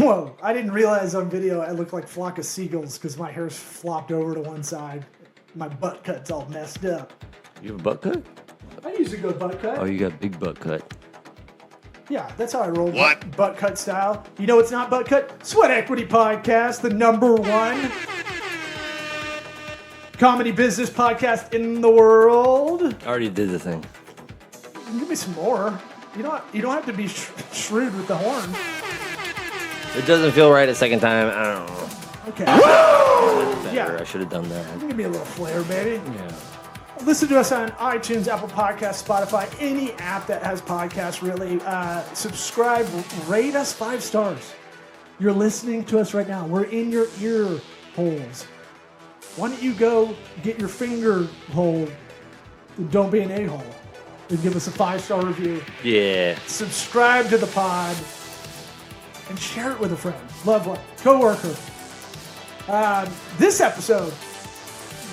Whoa, I didn't realize on video I looked like a flock of seagulls because my hair's flopped over to one side. My butt cut's all messed up. You have a butt cut? I usually go butt cut. Oh, you got a big butt cut. Yeah, that's how I roll. Butt cut style. You know what's not butt cut? Sweat Equity Podcast, the #1 comedy business podcast in the world. I already did the thing. Give me some more. You don't have to be shrewd with the horn. It doesn't feel right a second time. I don't know. Okay. Better. Yeah. I should have done that. Give me a little flair, baby. Yeah. Listen to us on iTunes, Apple Podcasts, Spotify, any app that has podcasts, really. Subscribe, rate us 5 stars. You're listening to us right now. We're in your ear holes. Why don't you go get your finger hole and don't be an a-hole and give us a 5-star review. Yeah. Subscribe to the pod and share it with a friend, loved one, coworker. This episode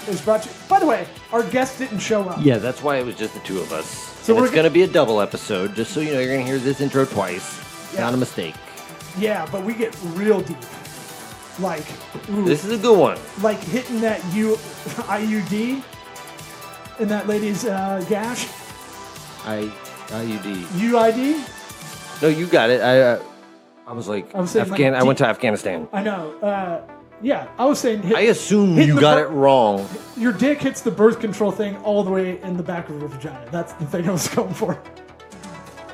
is brought to you. By the way, our guest didn't show up. Yeah, that's why it was just the two of us. So and we're it's going to be a double episode, just so you know. You're going to hear this intro twice. Yeah. Not a mistake. Yeah, but we get real deep. Like, ooh, This is a good one. like hitting that IUD in that lady's gash. IUD. UID? No, you got it. I was like, I was saying like I went to Afghanistan. I know. Yeah, I was saying I assume hitting you the got it wrong. Your dick hits the birth control thing all the way in the back of her vagina. That's the thing I was going for.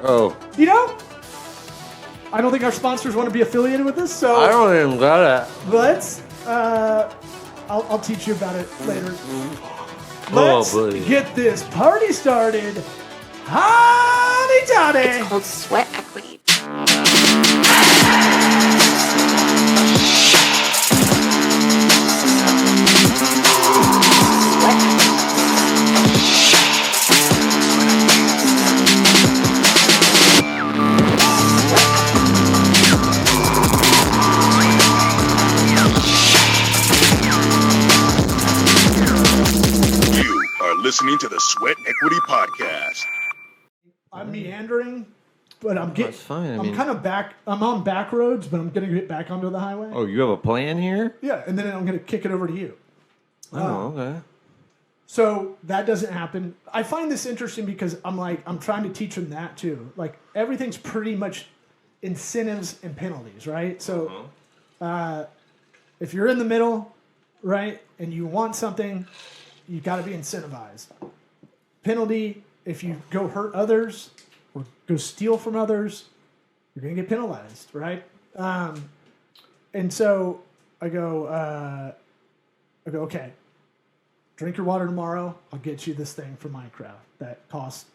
Oh. You know? I don't think our sponsors want to be affiliated with this, so I don't even got it. let's. I'll teach you about it later. Oh, Let's buddy. get this party started. Howdy toddy! It's called Sweat Equity. You are listening to the Sweat Equity Podcast. I'm meandering, but I'm getting. That's fine. I'm kind of back. I'm on back roads, but I'm gonna get back onto the highway. Oh, you have a plan here? Yeah, and then I'm gonna kick it over to you. Oh, okay. So that doesn't happen. I find this interesting because I'm trying to teach them that too. Like everything's pretty much incentives and penalties, right? So if you're in the middle, right, and you want something, you got to be incentivized. Penalty, if you go hurt others or go steal from others, you're going to get penalized, right? And so I go, okay, drink your water tomorrow. I'll get you this thing from Minecraft that costs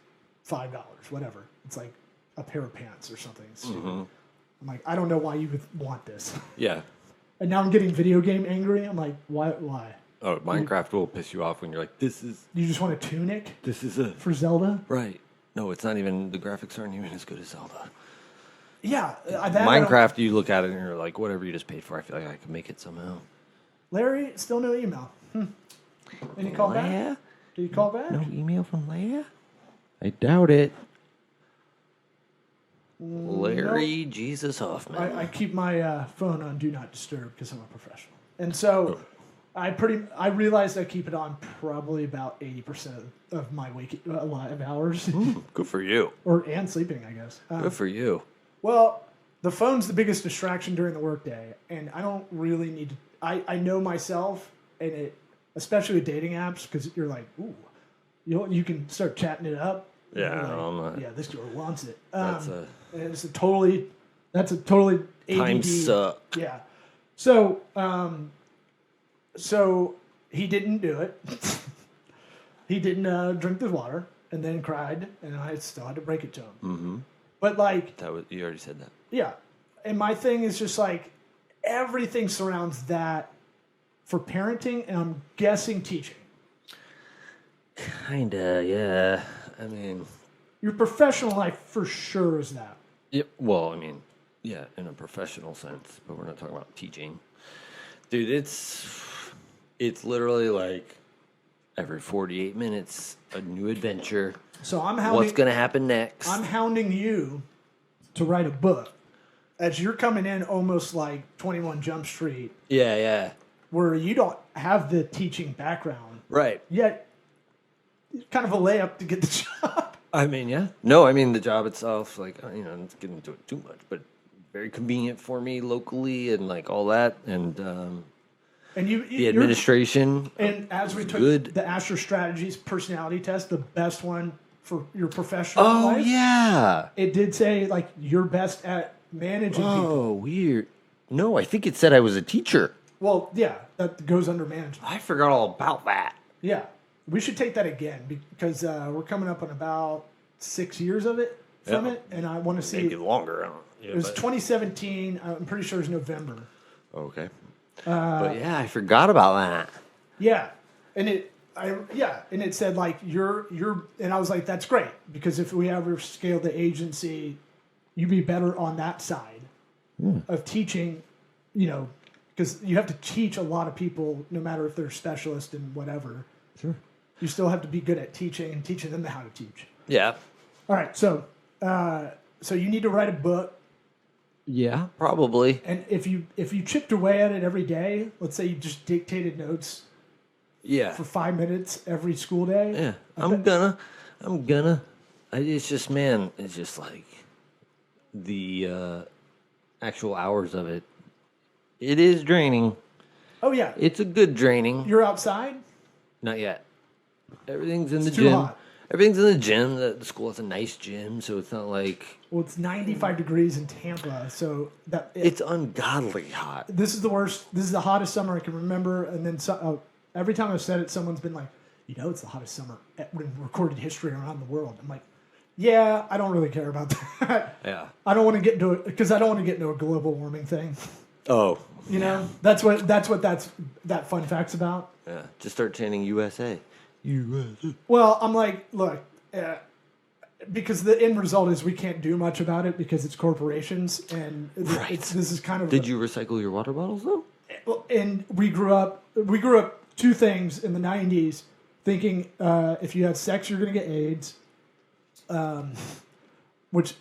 $5, whatever. It's like a pair of pants or something. I'm like, I don't know why you would want this. Yeah. And now I'm getting video game angry. I'm like, why? Oh, Minecraft will piss you off when you're like, this is You just want a tunic a for Zelda? right. No, it's not even. The graphics aren't even as good as Zelda. Yeah. Minecraft, you look at it and you're like, whatever you just paid for, I feel like I can make it somehow. Larry, still no email. Any call back? Leia? Did you call back? No email from Leia? I doubt it. Larry Jesus Hoffman. I keep my phone on Do Not Disturb because I'm a professional. And so I realized I keep it on probably about 80% of my live hours. Good for you. And sleeping, I guess. Good for you. Well, the phone's the biggest distraction during the workday, and I don't really need to. I know myself, and it, especially with dating apps, because you're like, ooh, you can start chatting it up. Yeah, Like, I'm not. yeah, this girl wants it. That's And that's a totally ADD. Time suck. Yeah. So, so he didn't do it. He didn't drink the water, and then cried, and I still had to break it to him. Mm-hmm. But like, You already said that. yeah. And my thing is just like everything surrounds that for parenting, and I'm guessing teaching. Kinda, yeah. I mean, Your professional life for sure is that. yeah. Well, I mean, yeah, in a professional sense, but we're not talking about teaching, dude. It's literally like every 48 minutes a new adventure. So I'm hounding. What's gonna happen next? I'm hounding you to write a book as you're coming in almost like 21 Jump Street, Yeah. where you don't have the teaching background, Right. yet it's kind of a layup to get the job. I mean, yeah. No, I mean, the job itself, like, let's get into it too much, but very convenient for me locally and, like, all that. And And the administration. And as we took good. the Asher Strategies personality test, the best one for your professional Oh, life, yeah. it did say, like, you're best at managing people. Oh, weird. No, I think it said I was a teacher. Well, yeah, that goes under management. I forgot all about that. Yeah. We should take that again because we're coming up on about 6 years of it from Yeah. it, and I want to see. Maybe longer. I don't know. Yeah, It was but- 2017. I'm pretty sure it was November. Okay. But yeah, I forgot about that. Yeah, and it said like you're, and I was like, that's great because if we ever scale the agency, you'd be better on that side of teaching, because you have to teach a lot of people, no matter if they're specialists in whatever. Sure. You still have to be good at teaching and teaching them how to teach. Yeah. All right, so you need to write a book. Yeah, probably. And if you chipped away at it every day, let's say you just dictated notes Yeah. for 5 minutes every school day. Yeah. I bet- I'm gonna. It's just, man, it's just like the actual hours of it. It is draining. Oh yeah, It's a good draining. you're outside. Not yet. Everything's in the too gym. hot. Everything's in the gym. The school has a nice gym, so it's not like Well, it's 95 degrees in Tampa, so it's ungodly hot. this is the worst. This is the hottest summer I can remember. And then every time I've said it, someone's been like, it's the hottest summer in recorded history around the world. I'm like, yeah, I don't really care about that. Yeah. I don't want to get into it because I don't want to get into a global warming thing. Oh. That's what that fun fact's about. Yeah. Just start chanting USA. USA. Well, I'm like, look, because the end result is we can't do much about it because it's corporations, and Right. this is kind of. Did you recycle your water bottles though? And we grew up two things in the 90s, thinking if you have sex, you're going to get AIDS. Which,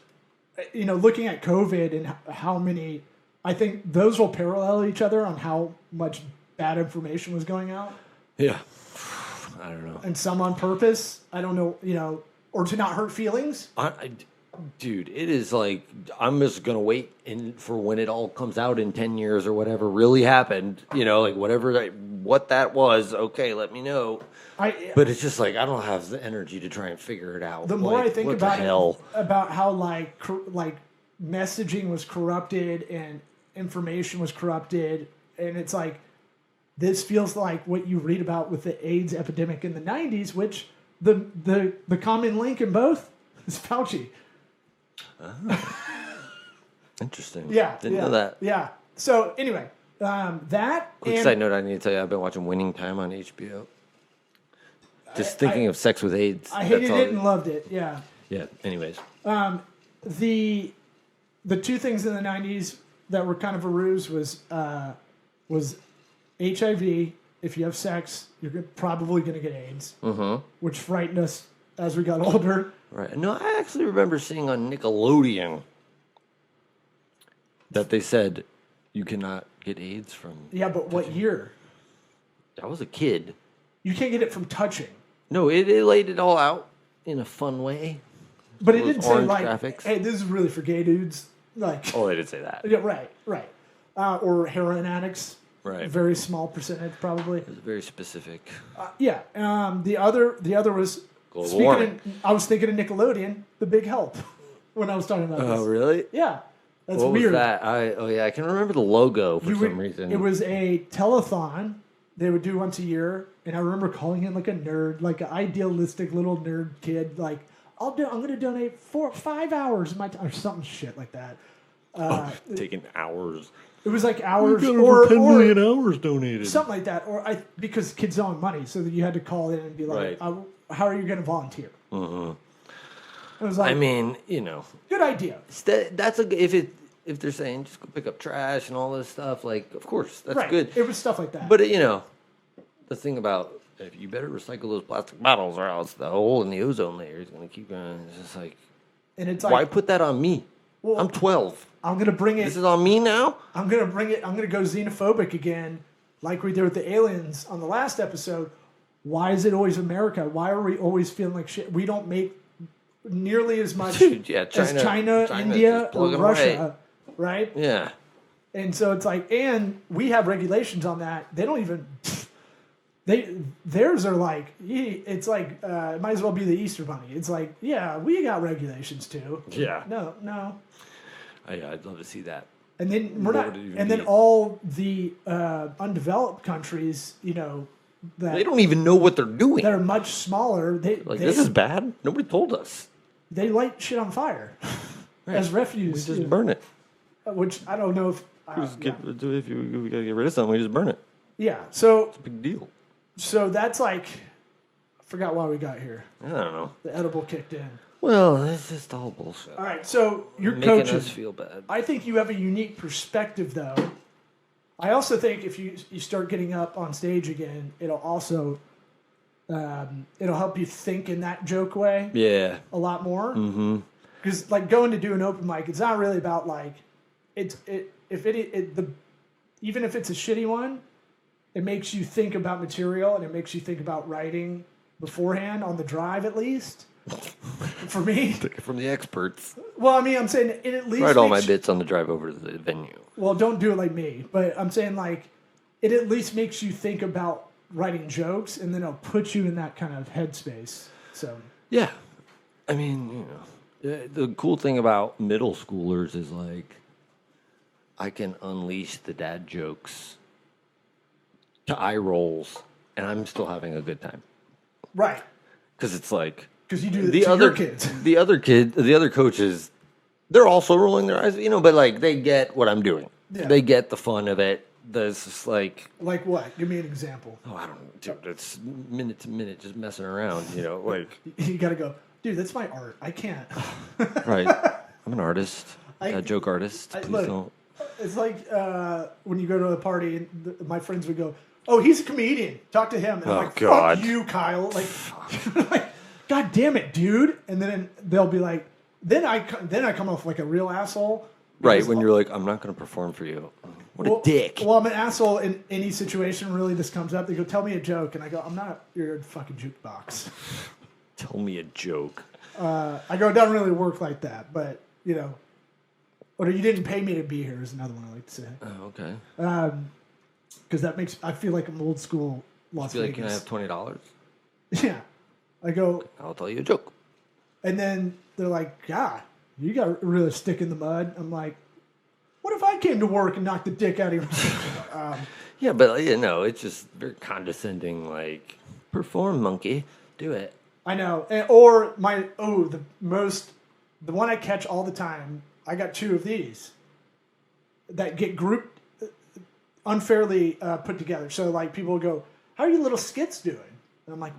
looking at COVID and how many, I think those will parallel each other on how much bad information was going out. Yeah. I don't know. And some on purpose. I don't know, or to not hurt feelings. Dude, it is like I'm just gonna wait for when it all comes out in 10 years or whatever really happened. Like what that was. Okay, let me know. But it's just like I don't have the energy to try and figure it out. The more I think what about the hell? it, about how like messaging was corrupted and information was corrupted, and it's like this feels like what you read about with the AIDS epidemic in the 90s, which the common link in both is Fauci. Interesting. Yeah, Didn't know that. Yeah. So anyway, that Quick and side note: I need to tell you, I've been watching Winning Time on HBO. Just thinking of sex with AIDS. I hated that's all. it and loved it. Yeah. Yeah. Anyways. The two things in the 90s that were kind of a ruse was HIV. If you have sex, you're probably going to get AIDS, which frightened us as we got older. Right. No, I actually remember seeing on Nickelodeon that they said you cannot get AIDS from. Yeah, but what year? I was a kid. You can't get it from touching. No, it laid it all out in a fun way. But it Those didn't say orange like, graphics. hey, this is really for gay dudes. Like, Oh, they did say that. yeah, right. Or heroin addicts. Right. Very small percentage, probably. It was very specific. Yeah. The other was Global warming. I was thinking of Nickelodeon, The Big Help, when I was talking about Oh, this. really? Yeah. That's What weird. was that? I can remember the logo for You some would- reason. It was a telethon they would do once a year, and I remember calling in like a nerd, like an idealistic little nerd kid, like I'm going to donate 5 hours of my time or something shit like that. taking hours. It was like hours over 10 or million hours donated. something like that, because kids don't have money, so that you had to call in and be like, Right. "How are you going to volunteer?" It was like, I mean, good idea. that's if they're saying just go pick up trash and all this stuff, like of course that's Right. good. It was stuff like that. But the thing about if you better recycle those plastic bottles or else the hole in the ozone layer is going to keep going. It's just like, and it's why like, put that on me? Well, I'm 12. I'm gonna bring it. This is on me now? I'm gonna bring it. I'm gonna go xenophobic again, like we did with the aliens on the last episode. Why is it always America? Why are we always feeling like shit? We don't make nearly as much Dude, yeah, as China, India, just or plugging Russia, right? Yeah. And so it's like, and we have regulations on that. They don't even. Theirs are like, it's like, it might as well be the Easter Bunny. It's like, yeah, we got regulations too. Yeah. No. I'd love to see that. And then What would it even and then be? all the undeveloped countries, you know, They don't even know what they're doing. that are much smaller, This is bad. Nobody told us. they light shit on fire as We refuse. just burn it. Which I don't know if. If we gotta get rid of something, we just burn it. Yeah. So Big deal. that's like, I forgot why we got here. I don't know. The edible kicked in. Well, it's just all bullshit. All right. So you're Making coaching. us feel bad. I think you have a unique perspective, though. I also think if you start getting up on stage again, it'll also it'll help you think in that joke way Yeah. a lot more. Because like going to do an open mic, it's not really about like even if it's a shitty one, it makes you think about material and it makes you think about writing beforehand on the drive at least. For me, Take it from the experts. well, I mean, I'm saying it at least Write all my makes- bits on the drive over to the venue. Well, don't do it like me, but I'm saying like it at least makes you think about writing jokes, and then it'll put you in that kind of headspace. So Yeah. I mean, the cool thing about middle schoolers is like I can unleash the dad jokes to eye rolls, and I'm still having a good time. right, Because it's like because you do it the to other your kids. the other coaches, they're also rolling their eyes, but like they get what I'm doing. Yeah. They get the fun of it. There's just like, Like what? Give me an example. oh, I don't know, dude. It's minute to minute, just messing around. Like You got to go, dude. That's my art. I can't. right. I'm an artist, a joke artist. Please look, don't. It's like when you go to a party and my friends would go, "Oh, he's a comedian. Talk to him." And I'm Oh, like, God. "Fuck you, Kyle!" Like, like, God damn it, dude. And then they'll be like, then I come off like a real asshole. Right, because- when you're like, I'm not going to perform for you. What a dick. Well, I'm an asshole in any situation. Really, this comes up. They go, "Tell me a joke," and I go, "I'm not your fucking jukebox." Tell me a joke. I go, "It doesn't really work like that," but or you didn't pay me to be here is another one I like to say. Oh, okay. Because that makes I feel like I'm old school Las Be like, can I Vegas. have $20? Yeah, I go, I'll tell you a joke. and then they're like, "God, you got really stick in the mud." I'm like, "What if I came to work and knocked the dick out of your?" Yeah, but it's just very condescending. Like, perform, monkey, do it. I know, or the one I catch all the time. I got two of these that get grouped unfairly put together. So like people will go, "How are your little skits doing?" And I'm like,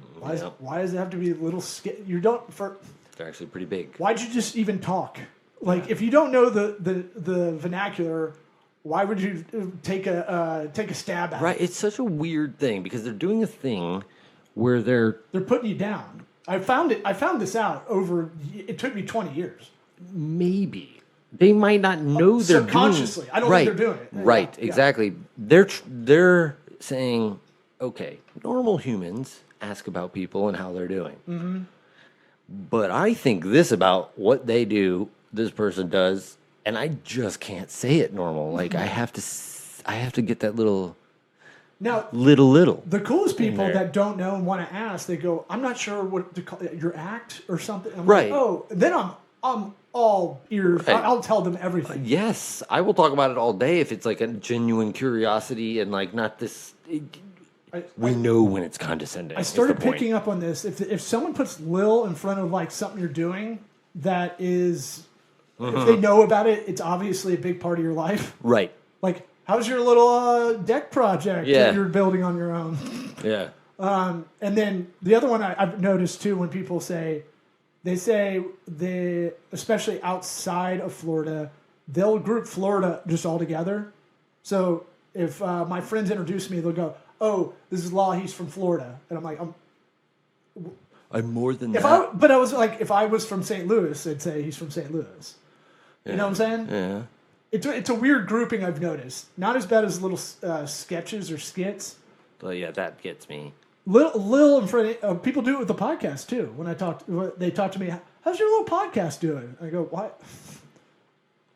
"Why does it have to be little skit? You don't They're actually pretty big. Why'd you just even talk? Like if you don't know the vernacular, why would you take a stab at Right, it? it's such a weird thing because they're doing a thing where they're They're putting you down. I found this out over. It took me 20 years. maybe they might not know they're doing Subconsciously. I don't think they're doing it. Right, Yeah. exactly. They're saying, okay, normal humans ask about people and how they're doing. Mm-hmm. But I think this about what they do, this person does, and I just can't say it normal. Like I have to get that little. Now, Little. the coolest people there. that don't know and want to ask, they go, "I'm not sure what to call it, your act or something." I'm Right. Like, oh, then I'm all ears. Right. I'll tell them everything. Yes, I will talk about it all day if it's like a genuine curiosity and like not this. We know when it's condescending. I started picking up on this. If someone puts Lil in front of like something you're doing that is, if they know about it, it's obviously a big part of your life. Right. Like, how's your little deck project Yeah. that you're building on your own? Yeah. And then the other one I've noticed too, when people especially outside of Florida, they'll group Florida just all together. So if my friends introduce me, they'll go, "Oh, this is Law. He's from Florida," and I'm like, I'm more than If that. I was like, if I was from St. Louis, I'd say he's from St. Louis. You know what I'm saying? Yeah. It's a weird grouping I've noticed. Not as bad as little sketches or skits. But yeah, that gets me. Little in front of, people do it with the podcast too. They talk to me, how's your little podcast doing? I go, why?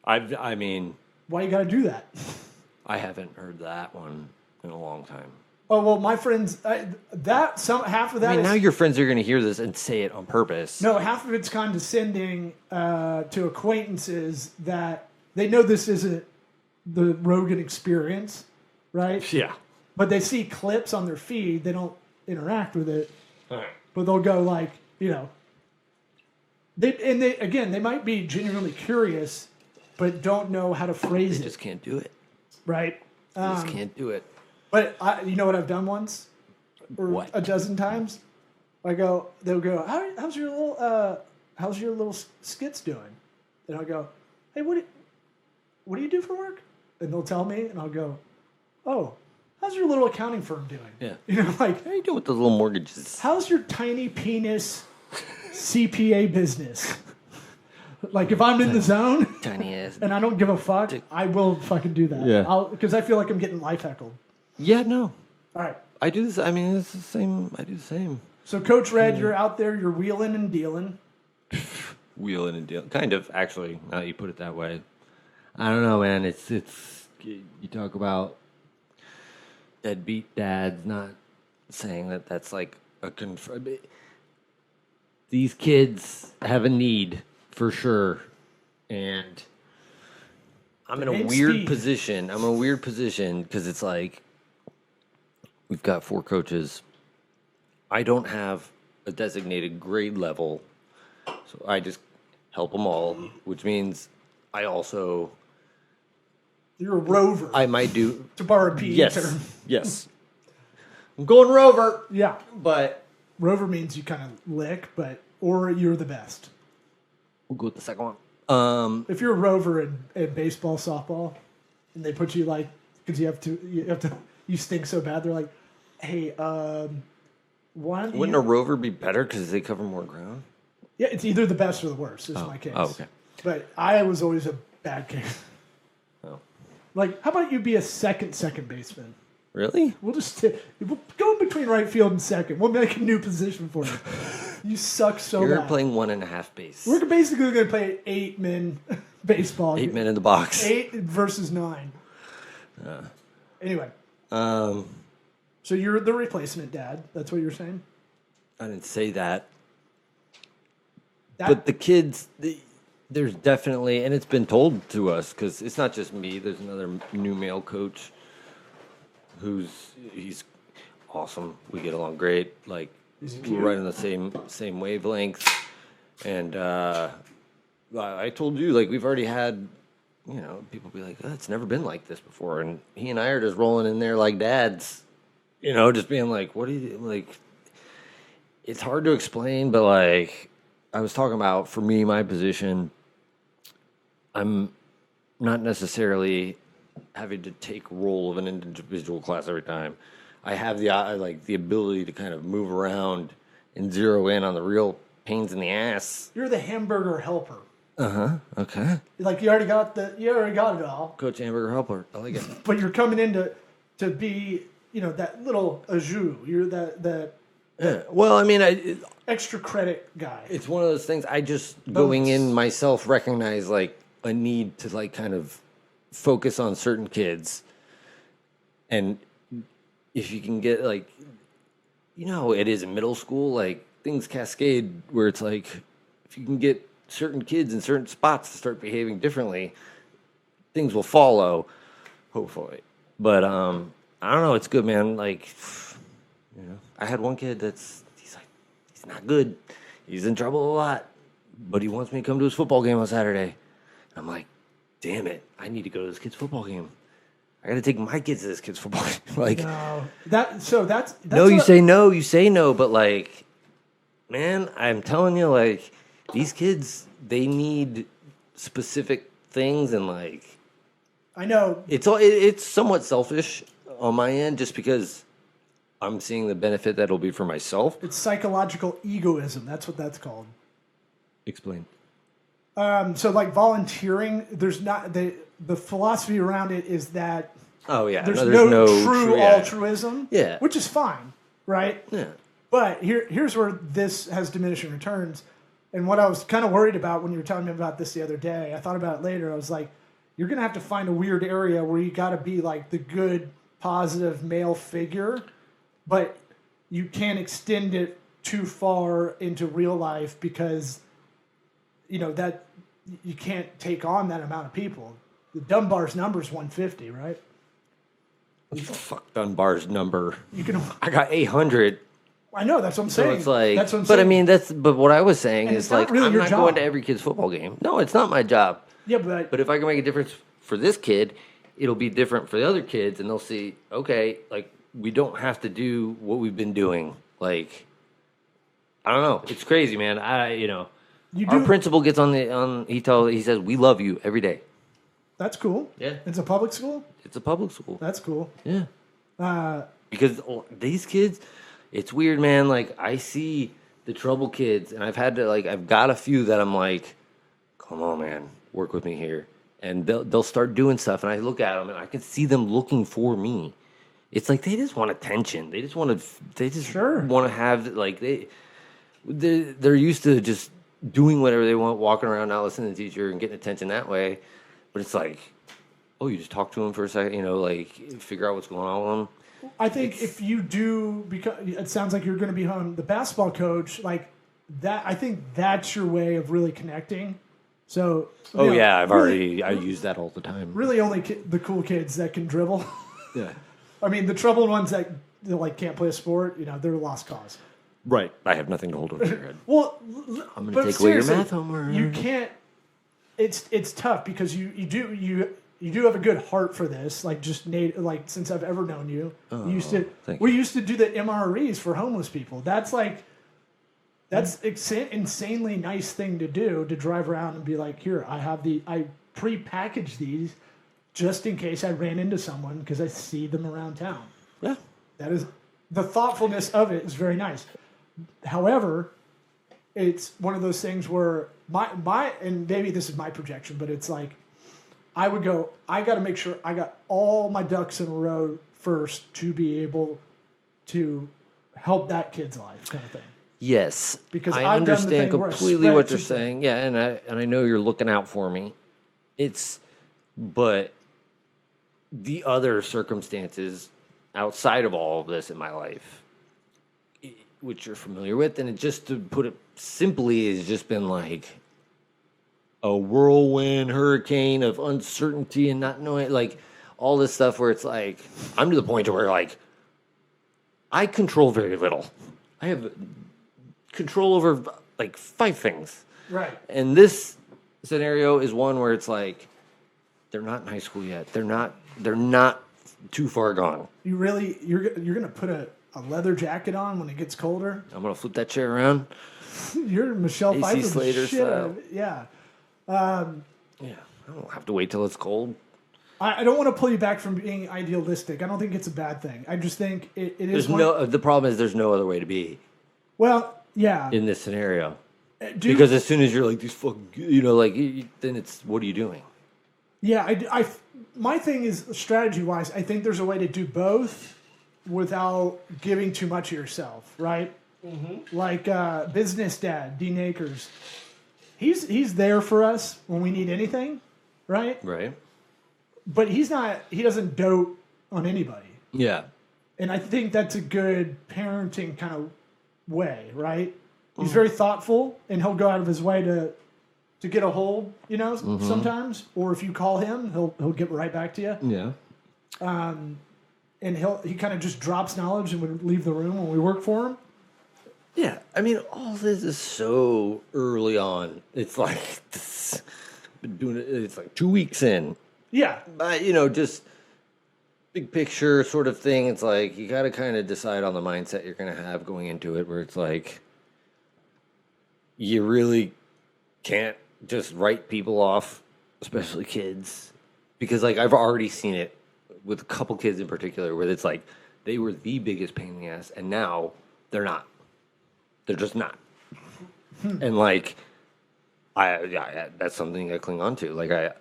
I mean, Why you got to do that? I haven't heard that one in a long time. Oh well, my friends, half of that. I mean, is, now your friends are going to hear this and say it on purpose. no, half of it's condescending to acquaintances that they know this isn't the Rogan experience, right? Yeah. But they see clips on their feed, they don't interact with it, All right. but they'll go like, they might be genuinely curious, but don't know how to phrase They it, just can't do it. right? They just can't do it. But you know what I've done once, or What? a dozen times. They'll go, how's your little skits doing? And I'll go, hey, what do you do for work? And they'll tell me, and I'll go, oh, how's your little accounting firm doing? Yeah. Like, How are you doing with those little mortgages? how's your tiny penis CPA business? Like, if I'm in the zone Tiny ass. and I don't give a fuck, I will fucking do that. Yeah. Because I feel like I'm getting life heckled. Yeah, no. All right. I do this. I mean, it's the same. I do the same. So, Coach Red, you're out there, you're wheeling and dealing. Wheeling and dealing. Kind of, actually, now that you put it that way. I don't know, man. It's you talk about deadbeat dads, not saying that that's like a these kids have a need for sure, and I'm in a weird position. I'm in a weird position because it's like we've got 4 coaches. I don't have a designated grade level, so I just help them all, which means I also You're a rover, I might do to borrow a PE term. yes. I'm going rover, Yeah. but Rover means you kind of lick, or you're the best. we'll go with the second one. If you're a rover in baseball, softball, and they put you like, because you stink so bad, they're like, hey, Wouldn't a rover be better because they cover more ground? Yeah, it's either the best or the worst, is my case. Oh, okay. But I was always a bad case. Oh. Like, how about you be a second baseman? Really? We'll we'll go in between right field and second. We'll make a new position for you. You suck so You're bad. playing 1.5 base. We're basically going to play 8-man baseball. 8 men in the box. 8 versus 9. Anyway. Um, So you're the replacement dad. That's what you're saying? I didn't say that. But the kids, there's definitely, and it's been told to us, because it's not just me. There's another new male coach he's awesome. We get along great. Like, we're right on the same wavelength. And I told you, like, we've already had, people be like, oh, it's never been like this before. And he and I are just rolling in there like dads, just being like, what do you, like, it's hard to explain, but, like, I was talking about, for me, my position, I'm not necessarily having to take role of an individual class every time. I have the ability to kind of move around and zero in on the real pains in the ass. You're the hamburger helper. Okay. Like, you already got it all. Coach Hamburger Helper. I like it. But you're coming in to be, that little ajou. You're that Yeah. Well, I mean, extra credit guy. it's one of those things. I just going in myself recognize like a need to like kind of focus on certain kids, and if you can get like, it is in middle school, like things cascade where it's like if you can get certain kids in certain spots to start behaving differently, things will follow, hopefully. But I don't know. It's good, man. Like, I had one kid he's not good. He's in trouble a lot, but he wants me to come to his football game on Saturday. I'm like, damn it, I need to go to this kid's football game. I got to take my kids to this kid's football game. Like, No, that's no, you say no, but like, man, I'm telling you, like, these kids, they need specific things, and like, I know. it's somewhat selfish on my end, just because I'm seeing the benefit that'll be for myself. It's psychological egoism. That's what that's called. Explain. So like volunteering, there's not the philosophy around it is that Oh yeah, there's no, no true yeah. altruism. Yeah. Which is fine, right? Yeah. But here's where this has diminishing returns. And what I was kind of worried about when you were telling me about this the other day, I thought about it later. I was like, you're going to have to find a weird area where you got to be like the good, positive male figure, but you can't extend it too far into real life because, that you can't take on that amount of people. The Dunbar's number is 150, right? Fuck Dunbar's number. You can. I got 800. I know, that's what I'm So saying. it's like, that's what I'm but I saying. mean, but what I was saying And is it's not like, really I'm your not job. going to every kid's football game. No, it's not my job. Yeah, but But if I can make a difference for this kid, it'll be different for the other kids, and they'll see, okay, like, we don't have to do what we've been doing. Like, I don't know. It's crazy, man. Our principal gets he says, we love you every day. That's cool. Yeah. It's a public school? It's a public school. That's cool. Yeah. Because these kids, it's weird, man. Like, I see the trouble kids, and I've got a few that I'm like, come on, man, work with me here. And they'll start doing stuff, and I look at them, and I can see them looking for me. It's like they just want attention. They just want to have, like, they're used to just doing whatever they want, walking around, not listening to the teacher, and getting attention that way. But it's like, oh, you just talk to them for a second, like, figure out what's going on with them. I think if you do, because it sounds like you're going to be the basketball coach, like that. I think that's your way of really connecting. So, Yeah, I use that all the time. Really, only the cool kids that can dribble. Yeah. I mean, the troubled ones that can't play a sport, they're a lost cause. Right. I have nothing to hold over your head. Well, I'm going to take away your math homework. You can't. It's tough because you do have a good heart for this. Like since I've ever known you, we used to do the MREs for homeless people. That's insanely nice thing to do, to drive around and be like, here, I pre-packaged these just in case I ran into someone because I see them around town. Yeah. That is, the thoughtfulness of it is very nice. However, it's one of those things where and maybe this is my projection, but it's like, I would go, I got to make sure I got all my ducks in a row first to be able to help that kid's life, kind of thing. Yes, because I I've done the understand thing where I completely spread what you're too saying. Yeah, and I know you're looking out for me. But the other circumstances outside of all of this in my life, which you're familiar with, and it, just to put it simply, has just been like a whirlwind hurricane of uncertainty and not knowing, like, all this stuff where it's like, I'm to the point where, like, I control very little. I have control over, like, 5 things. Right. And this scenario is one where it's like, they're not in high school yet. They're not too far gone. You're gonna put a leather jacket on when it gets colder. I'm gonna flip that chair around. You're Michelle AC Pfeiffer. Slater style. Yeah. Yeah, I don't have to wait till it's cold. I don't want to pull you back from being idealistic. I don't think it's a bad thing. I just think it is. The problem is there's no other way to be. Well, yeah. In this scenario, because as soon as you're like these fucking, then it's, what are you doing? Yeah, my thing is, strategy-wise, I think there's a way to do both without giving too much of yourself, right? Mm-hmm. Like business dad, Dean Akers. He's there for us when we need anything, right? Right. But he doesn't dote on anybody. Yeah. And I think that's a good parenting kind of way, right? He's very thoughtful, and he'll go out of his way to get a hold, sometimes. Or if you call him, he'll get right back to you. Yeah. And he kind of just drops knowledge and would leave the room when we work for him. Yeah, I mean, all this is so early on. It's like, been doing it. It's like 2 weeks in. Yeah. But, just big picture sort of thing. It's like, you got to kind of decide on the mindset you're going to have going into it, where it's like, you really can't just write people off, especially kids. Because, like, I've already seen it with a couple kids in particular, where it's like, they were the biggest pain in the ass, and now they're not. They're just not. And, like, That's something I cling on to. Like I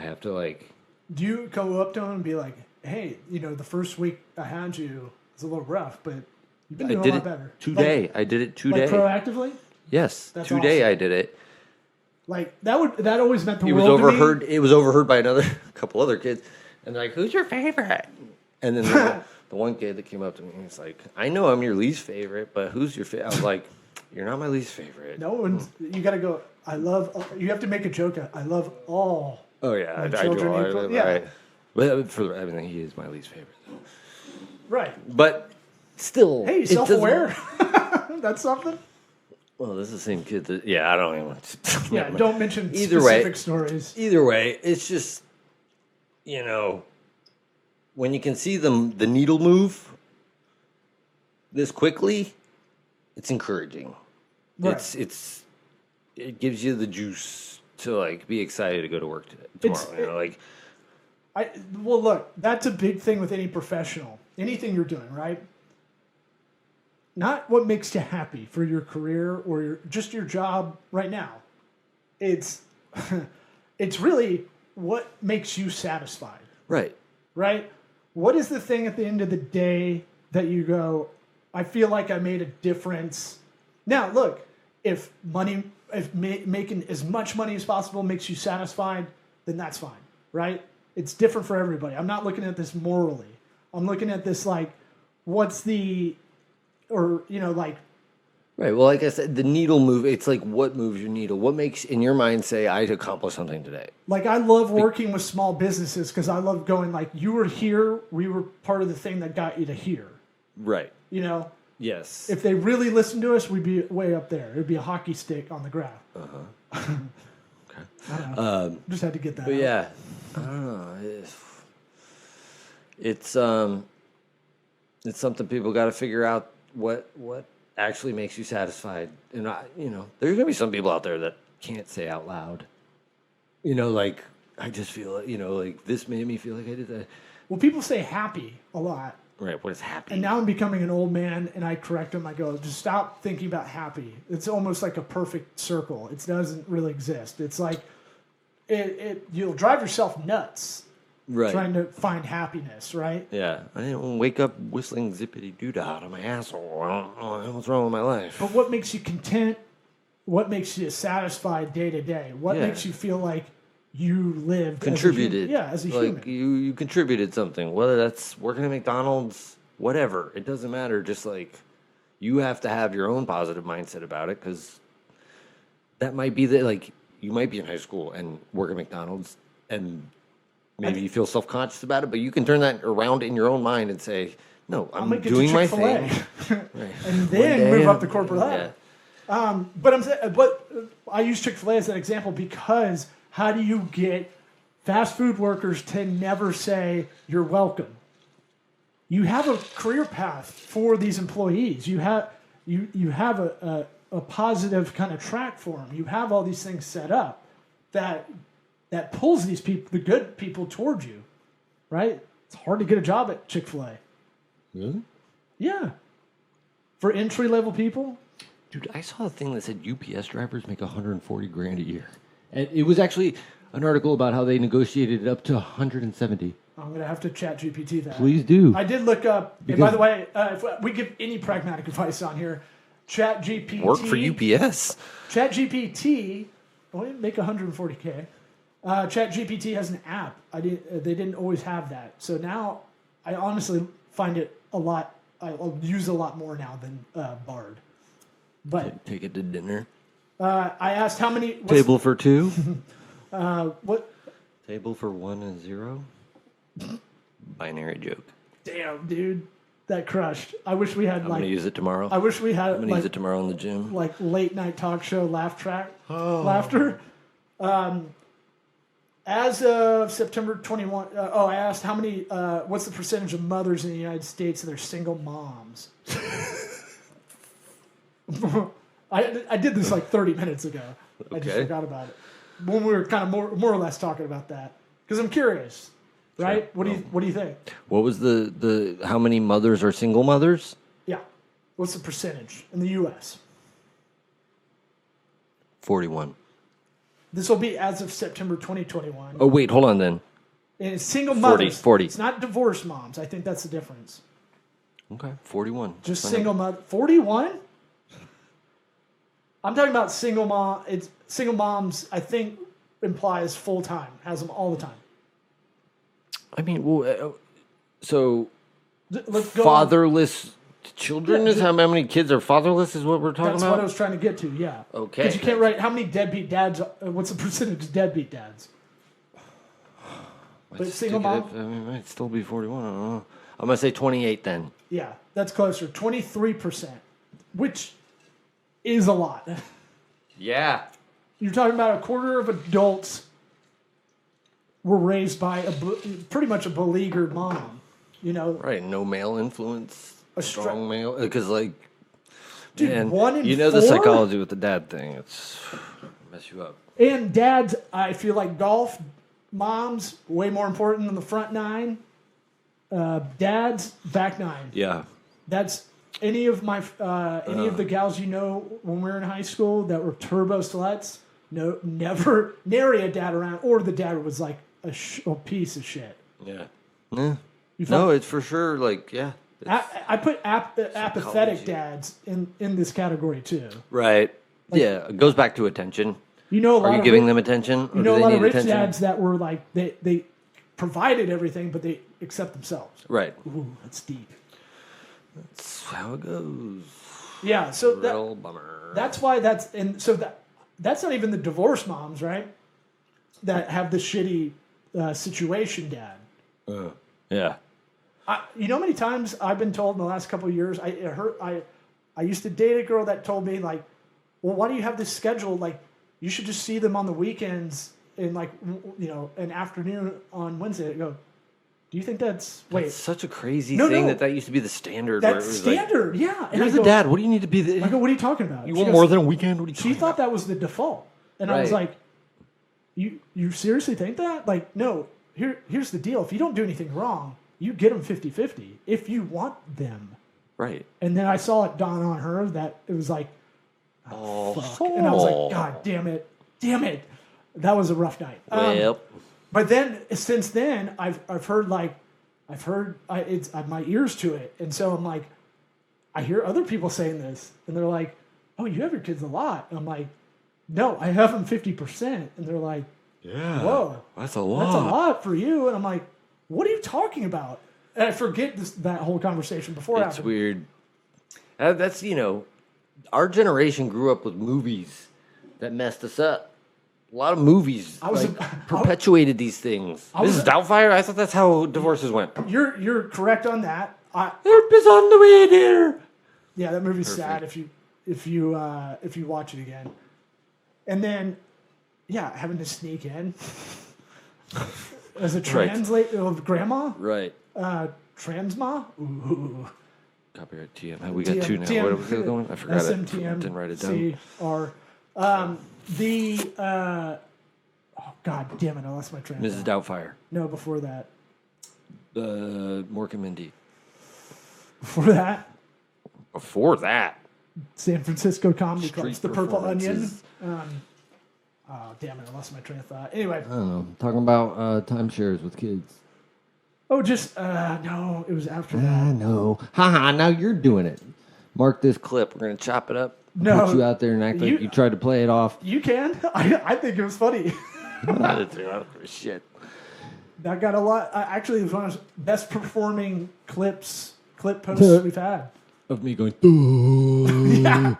have to like. Do you go up to them and be like, "Hey, the first week I had you was a little rough, but you've been doing a lot better." Today. I did it today. Like proactively? Yes, That's today awesome. I did it. Like that always meant the It was world overheard. to me. It was overheard by a couple other kids, and they're like, "Who's your favorite?" And then the one kid that came up to me, he's like, "I know I'm your least favorite, but who's your favorite?" I was like, "You're not my least favorite." No one's. You got to go. I love. You have to make a joke. I love all. Oh yeah, my I children do. equal. Yeah. Right. But for everything, he is my least favorite. Right. But still, Hey, it doesn't- self-aware. That's something. Well, this is the same kid that. Yeah, I don't even. Yeah. Don't mention Either specific way, stories. Either way, it's just when you can see the needle move this quickly, it's encouraging. Right. It gives you the juice to like be excited to go to work tomorrow. Well, look, that's a big thing with any professional. Anything you're doing, right? Not what makes you happy for your career or just your job right now. It's really what makes you satisfied, Right. right? What is the thing at the end of the day that you go, I feel like I made a difference? Now, look, if making as much money as possible makes you satisfied, then that's fine, right? It's different for everybody. I'm not looking at this morally. I'm looking at this like, Right. Well, like I said, the needle move, it's like what moves your needle? What makes in your mind say I accomplished something today? like I love working with small businesses because I love going like, you were here, we were part of the thing that got you to here. Right. Yes. If they really listened to us, we'd be way up there. It'd be a hockey stick on the graph. Okay. I don't know. Just had to get that But out. yeah, I don't know. It's something people got to figure out what actually makes you satisfied. And there's gonna be some people out there that can't say out loud. Like I just feel like this made me feel like I did that. Well, people say happy a lot. Right. What is happy? And now I'm becoming an old man, and I correct them. I go, just stop thinking about happy. It's almost like a perfect circle. It doesn't really exist. It's like you'll drive yourself nuts right. trying to find happiness, right? Yeah. I didn't wake up whistling zippity doo dah out of my asshole. I don't know what's wrong with my life. But what makes you content? What makes you satisfied day to day? What makes you feel like you lived contributed? As a like human. you contributed something, whether that's working at McDonald's, whatever. It doesn't matter. Just like you have to have your own positive mindset about it, because that might be you might be in high school and work at McDonald's and maybe you feel self-conscious about it, but you can turn that around in your own mind and say, no, I'm doing my thing. Right. And then move up the corporate ladder. Yeah. But I use Chick-fil-A as an example because how do you get fast food workers to never say you're welcome? You have a career path for these employees. You have a positive kind of track for them. You have all these things set up that pulls these people, the good people, towards you, right? It's hard to get a job at Chick-fil-A. Really? Yeah. For entry-level people. Dude, I saw a thing that said UPS drivers make $140,000 a year. And it was actually an article about how they negotiated it up to 170. I'm going to have to chat GPT that. Please do. I did look up, and by the way, if we give any pragmatic advice on here, chat GPT. Work for UPS. Chat GPT, make 140K. Chat GPT has an app. They didn't always have that. So now I honestly find it I'll use a lot more now than Bard. But Take it to dinner. I asked how many... Table for two? What? Table for 1 and 0? Binary joke. Damn, dude. That crushed. I wish we had I'm going to use it tomorrow. I wish we had I'm going to use it tomorrow in the gym. like late night talk show laughter. As of September 21, I asked how many. What's the percentage of mothers in the United States that are single moms? I did this like 30 minutes ago. I just Okay. forgot about it when we were kind of more or less talking about that because I'm curious, right? Sure. What do you think? What was the how many mothers are single mothers? Yeah, what's the percentage in the U.S.? 41. This will be as of September 2021. Oh, wait, hold on then. And it's single 40, mothers. 40. It's not divorced moms. I think that's the difference. Okay, 41. Just Fine. single mother. 41? I'm talking about single mom. It's single moms, I think, implies full time. Has them all the time. I mean, well, so Let's go. fatherless children Yeah, is how many kids are fatherless is what we're talking That's about? what I was trying to get to, yeah. Okay. Because you can't write how many deadbeat dads, what's the percentage of deadbeat dads? But single mom? I mean, it might still be 41. I don't know. I'm going to say 28 then. Yeah, that's closer. 23%, which is a lot. Yeah. You're talking about a quarter of adults were raised by pretty much a beleaguered mom. You know, Right, no male influence. A Strong male. Because, like, dude, man, 1 in you know the 4? psychology with the dad thing. It's mess you up. And dads, I feel like golf moms way more important than the front nine. Dads, back nine. Yeah. That's any of the gals you know when we were in high school that were turbo sluts. No, never nary a dad around, or the dad was like a piece of shit. Yeah. Yeah. You No, find- it's for sure, like, yeah. I put apathetic dads in this category too. Right. Yeah, it goes back to attention. You know, a lot Are you of giving them attention? Or You know, do a they lot of need rich attention? dads that were like they provided everything, but they accept themselves. Right. Ooh, that's deep. That's how it goes. Yeah, so Real bummer. that's why that's not even the divorced moms, right? That have the shitty situation dad. Yeah. You know how many times I've been told in the last couple of years, I used to date a girl that told me, like, well, why do you have this schedule? Like, you should just see them on the weekends in, like, you know, an afternoon on Wednesday. I go, do you think that's, wait. It's such a crazy No, thing no. that used to be the standard. where it That's was standard, yeah. Like, And you're I the go, dad. What do you need to be the... I go, what are you talking about? You She want goes, more than a weekend? What are you She talking thought about? that was the default. And I was Right. like, you seriously think that? Like, no, here's the deal. If you don't do anything wrong, you get them 50-50 if you want them. Right. And then I saw it dawn on her that it was like, Oh, fuck. And I was like, God damn it. That was a rough night. Well, But then, since then, I've heard my ears to it. And so I'm like, I hear other people saying this. And they're like, oh, you have your kids a lot. And I'm like, no, I have them 50%. And they're like, yeah. whoa. That's a lot. That's a lot for you. And I'm like, what are you talking about? And I forget that whole conversation before. It's weird. That's, you know, our generation grew up with movies that messed us up. A lot of movies perpetuated these things. Mrs. Doubtfire, I thought that's how divorces went. You're correct on that. Help is on the way there. Yeah, that movie's sad if you watch it again. And then, yeah, having to sneak in as a translate of grandma. Right. Transma. Ooh. Copyright TM. We got two now. What was the other one? I forgot it. Didn't write it down. CR. Oh, God damn it, I lost my train of Mrs. thought. Doubtfire. No, before that. Mork and Mindy. Before that, Before that. San Francisco Comedy Clubs, The Purple Onion. performances. Oh, damn it, I lost my train of thought. Anyway. I don't know. Talking about timeshares with kids. Oh, just, no, it was after that. No. Haha, now you're doing it. Mark this clip. We're going to chop it up. No. Put you out there and act like you tried to play it off. You can? I think it was funny. Shit. That got a lot. Actually, it was one of the best performing clip posts we've had. Of me going, Yeah.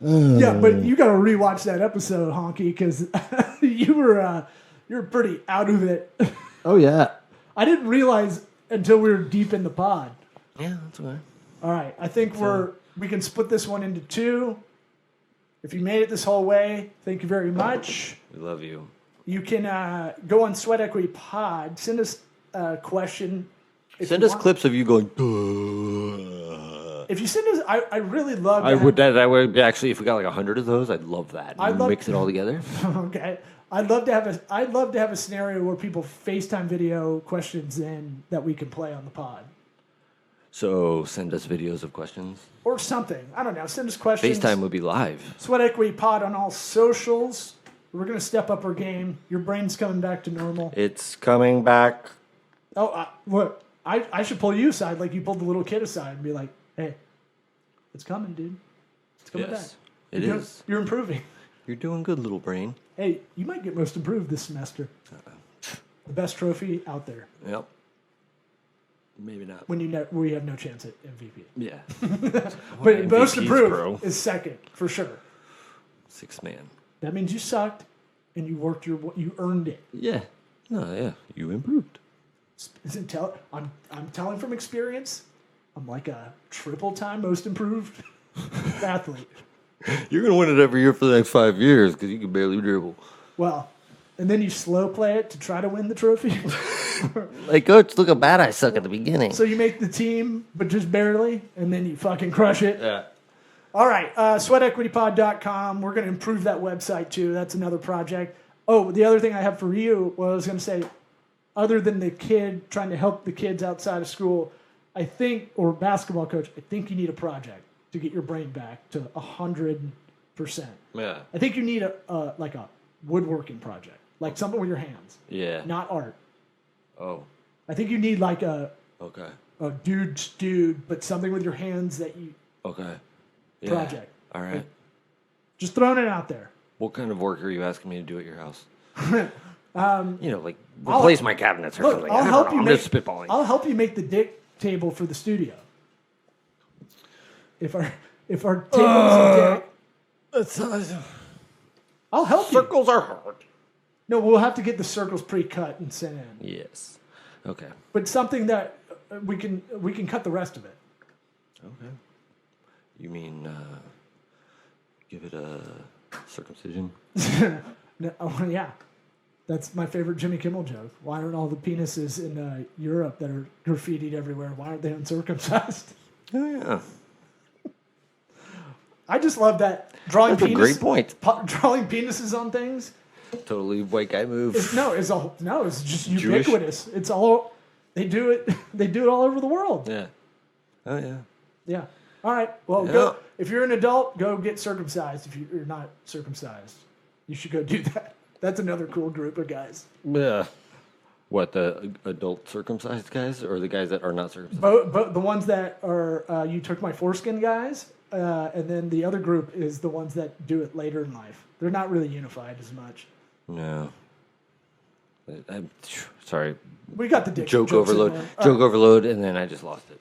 Yeah, but you got to rewatch that episode, Honky, because you were pretty out of it. oh, yeah. I didn't realize until we were deep in the pod. Yeah, that's okay. All right, I think we can split this one into two. If you made it this whole way, thank you very much. We love you. You can go on Sweat Equity Pod. Send us a question. Send us clips of you going, If you send us, I really love. I would actually, if we got like 100 of those, I'd love that. I'd love- Mix it all together. Okay, I'd love to have a scenario where people FaceTime video questions in that we can play on the pod. So send us videos of questions. Or something. I don't know. Send us questions. FaceTime would be live. Sweat Equity Pod on all socials. We're going to step up our game. Your brain's coming back to normal. It's coming back. Oh, what? I should pull you aside like you pulled the little kid aside and be like, hey, it's coming, dude. It's coming back. It is. You're improving. You're doing good, little brain. Hey, you might get most improved this semester. The best trophy out there. Yep. Maybe not. When we have no chance at MVP. Yeah. But most MVP's improved pro. is second for sure. 6 man. That means you sucked and you worked you earned it. Yeah. No, yeah. You improved. I'm telling from experience. I'm like a triple-time most improved athlete. You're going to win it every year for the next 5 years because you can barely dribble. Well, and then you slow play it to try to win the trophy. Like, coach, look how bad I suck at the beginning. So you make the team, but just barely, and then you fucking crush it. Yeah. All right, SweatEquityPod.com. We're going to improve that website, too. That's another project. Oh, the other thing I have for you was I was going to say, other than the kid, trying to help the kids outside of school, I think, or basketball coach, I think you need a project to get your brain back to 100%. Yeah. I think you need a woodworking project, like something with your hands. Yeah. Not art. Oh. I think you need like a dude, but something with your hands that you Okay. Yeah. project. All right. Just throwing it out there. What kind of work are you asking me to do at your house? Like I'll- replace my cabinets or Look, something. I'll I don't help know. you I'm make. just spitballing. I'll help you make the dick table for the studio. If our table's a dick, I'll help you. Circles are hard. No, we'll have to get the circles pre-cut and sent in. Yes. Okay. But something that we can cut the rest of it. Okay. You mean give it a circumcision? No, yeah. That's my favorite Jimmy Kimmel joke. Why aren't all the penises in Europe that are graffitied everywhere, why aren't they uncircumcised? Oh yeah. I just love that drawing. That's a great point. Drawing penises on things. Totally white guy move. It's just Jewish? ubiquitous. It's all they do it. They do it all over the world. Yeah. Oh yeah. Yeah. All right. Well, Yeah. go. If you're an adult, go get circumcised. If you're not circumcised, you should go do that. That's another cool group of guys. Yeah. What, the adult circumcised guys or the guys that are not circumcised? But the ones that are you took my foreskin guys, and then the other group is the ones that do it later in life. They're not really unified as much. No. I'm sorry. We got the dick Joke jokes in overload. there. Joke overload, and then I just lost it.